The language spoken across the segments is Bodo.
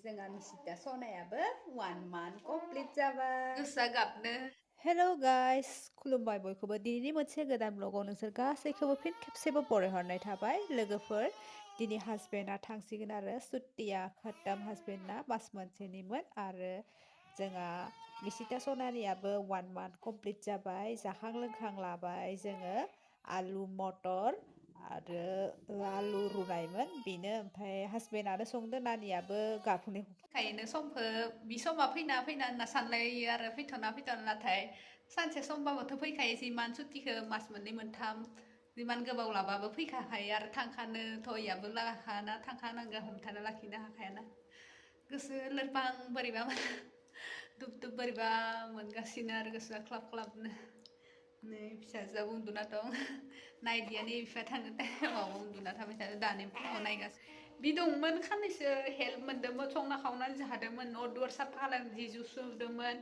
जोंहा मिसिता सनायाबो 1 month complete जाबाय। गोसोआ गाबनो। हेलो गाइस, खुलुमबाय बयखौबो। दिनैनि मोनसे गोदान ब्लगाव नोंसोर गासैखौबो फिन खेबसेबो बरायहरनाय थाबाय। लोगोफोर, दिनै हासबेन्डआ थांसिगोन आरो सुट्टिया खत्म। हासबेन्डना मास मोनसेनिमोन आरो जोंहा मिसिता सनानियाबो 1 month complete जाबाय। जाखां लोंखां लाबाय जोङो आलु मटर आरो आलु रुनायमोन बेनो। ओमफ्राय हासबेन्डआनो संदो, नानियाबो गाखोनो खायनो समखौ बि समा फैना होनना सानलायो आरो फैथ'ना नाथाय सानसे समबाबोथ' फैखायो। जिमान सुटिखौ मास मोननै मोनथाम जिमान गोबाव लाबाबो फैखाखायो आरो थांखानोथ' इयाबो लागाखाना थांखानांगौ, हमथाना लाखिनो हाखायाना। गोसो लोरबां बोरैबा दुब दुब बोरैबा मोनगासिनो आरो गोसोआ क्लाब क्लाबनो। नै फिसाजोआबो उन्दुना दं, नायदियानो बिफा थांनो टाइमाव उन्दुना थाबाय थादों। दानि फुङाव नायगासिनो बि दंमोन, खाननैसो हेल्प मोन्दोंमोन, संना खावनानै जादोंमोन, न' दुवार साफा खालामदोंमोन, जि जु सुदोंमोन।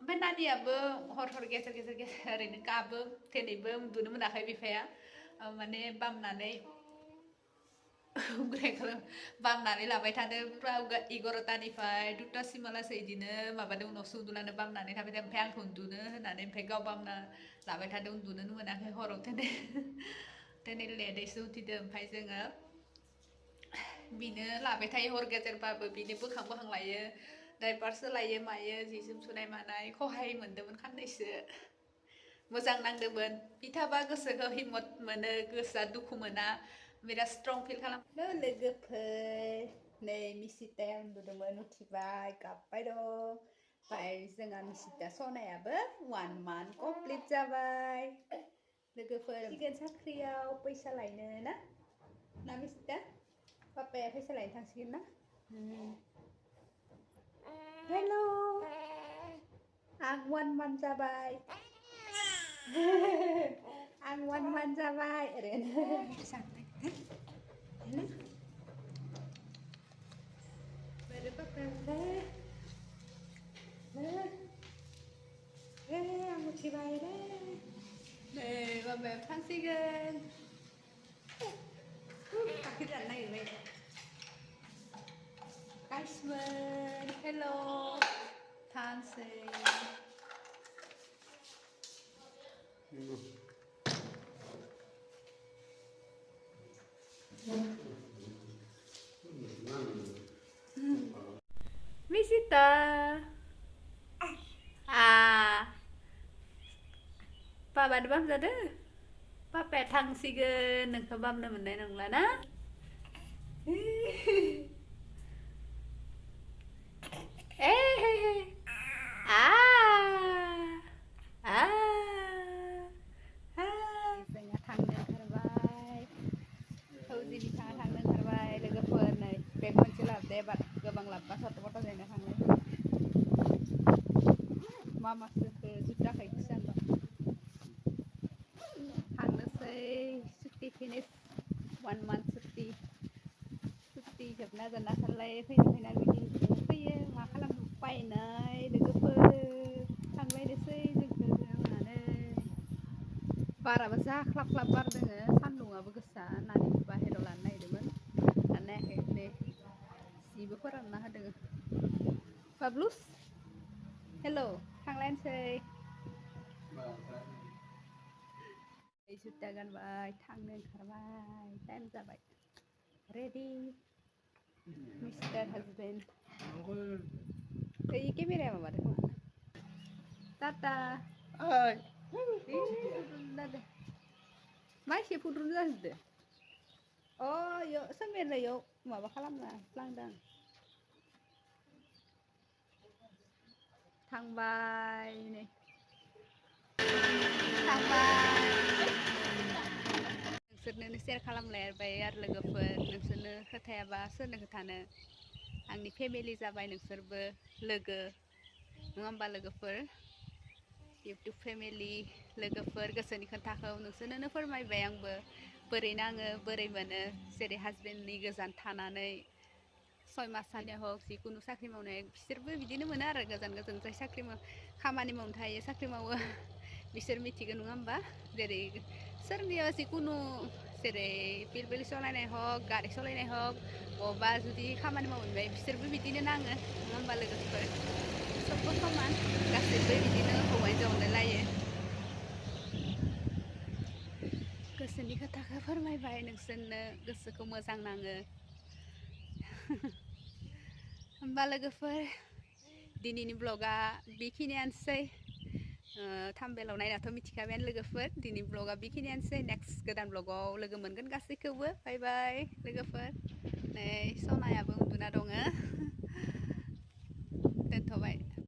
ओमफ्राय नानियाबो हर गेजेर गेजेर ओरैनो गाबो। दिनैबो उन्दुनो मोनाखै बिफाया, माने बामनानै बामनानै लाबाय थादों पुरा 11टानिफ्राय 2टासिमालासै बिदिनो माबादों। उनावसो उन्दुनानै बामनानै थाबाय थादों। ओमफ्राय आंखौ उन्दुनो होननानै ओमफ्राय गाव बामना लाबाय थादों। उन्दुनोनो मोनाखै हराव। दिनै लेटैसो उथिदो। ओमफ्राय जोङो बिनो लाबाय थायो हर गेजेरबाबो, बिनो बोखां बोखां लायो, डाइपार सोलायो मायो, जि जोम सुनाय मानाय खहाय मोन्दोंमोन खाननैसो। मोजां नांदोंमोन। बिथाबा गोसोखौ हिम्मत मोनो, गोसोआ दुखु मोना, बिराद स्ट्रं फिल खालामो। लोगोफोर, नै मिसिताया उन्दुदोंमोन, उथिबाय, गाबबाय दं। ओमफ्राय जोंहा मिसिता सनायाबो 1 month complete जाबाय। लोगोफोर, फैगोन साख्रियाव फैसा लायनो ना मिसिता? पापाया फैसा लायनो थांसिगोन ना? हेलो, आं 1 month जाबाय। आं 1 month जाबाय। ओरैनो आं उथिबाय रे। नै बाबाया थांसिगोन। गाइखेर जानो नागिरबाय गाइसमोन। हेल' थांसै। Misita. Papa bam जादो? पापाया थांसिगोन, नोंखौ बामनो मोननाय नंला ना? जोंहा थांनो ओंखारबाय, फौजि बिथाङा थांनो ओंखारबाय। लोगोफोर, नै बेग मोनसे लाबोदो, एबार गोबां लाबोबा सथ' बथ' जायना थांनो। मा सोखो जुथा खायखोसो आं थांनोसै। सुट्टि फिनिस, 1 month सुट्टि जोबना दोनना थारलाय फैना बिदिनो फैयो। मा खालामनो उपाय नाय। लोगोफोर, थांलायनोसै जोंखौ होनानै। बाराबो जा ख्लाब ख्लाब बार दोङो, सान्दुङाबो गोसा। नानिखौ बाहेरायाव लानो नागिरदोंमोन, लानो हायाखै। नै जिबो फोरानना होदों। बाबलुस, हेल', थांलायनोसै। जुथा गानबाय, थांनो ओंखारबाय, टाइम जाबाय। Ready, mister husband. ओइ केमेराया माबादों खोमा। टाटा। मा एसे फुद्रुन जाजोबदो? अ इयाव सोमेरनो इयाव माबा खालामना लांदां। थांबाय नै, थांबाय। नोंसोरनो सेयार खालामलायबाय आरो लोगोफोर, नोंसोरनो खोथायाबा सोरनो खोथानो। आंनि फेमिलि जाबाय नोंसोरबो, लोगो नङा होमबा लोगोफोर? इउटुब फेमिलि, लोगोफोर, गोसोनि खोथाखौ नोंसोरनो फोरमायबाय आंबो। बोरै नाङो, बोरै मोनो, जेरै हासबेन्डनि गोजान थानानै 6 मासानो हक, जिखुनु साख्रि मावनाय, बिसोरबो बिदिनो मोनो आरो। गोजान गोजान जाय खामानि मावनो थायो, साख्रि मावो, बिसोर मिथिगौ नङा होमबा? जेरै सोरनिया जिखुनु जेरै पिलपिलि सालायनाय हक गारि सालायनाय हक बबेबा जुदि खामानि मावहैबाय बिसोरबो बिदिनो नाङो नङा होमबा लोगोफोर सबबो समान गासैबो बिदिनो हौवा हिन्जाव अनलायलायो गोसोनि खोथाखौ फोरमायबाय नोंसोरनो गोसोखौ मोजां नाङो होमबा लोगोफोर दिनैनि ब्लगा बेखिनियानोसै थाम्बनेलाव नायनाथ' मिथिखाबायानो लोगोफोर दिनै ब्लगा बेखिनियानोसै नेक्स्ट गोदान ब्लगाव लोगो मोनगोन गासैखौबो बाय बाय लोगोफोर नै सनायाबो उन्दुना दङ दोनथ'बाय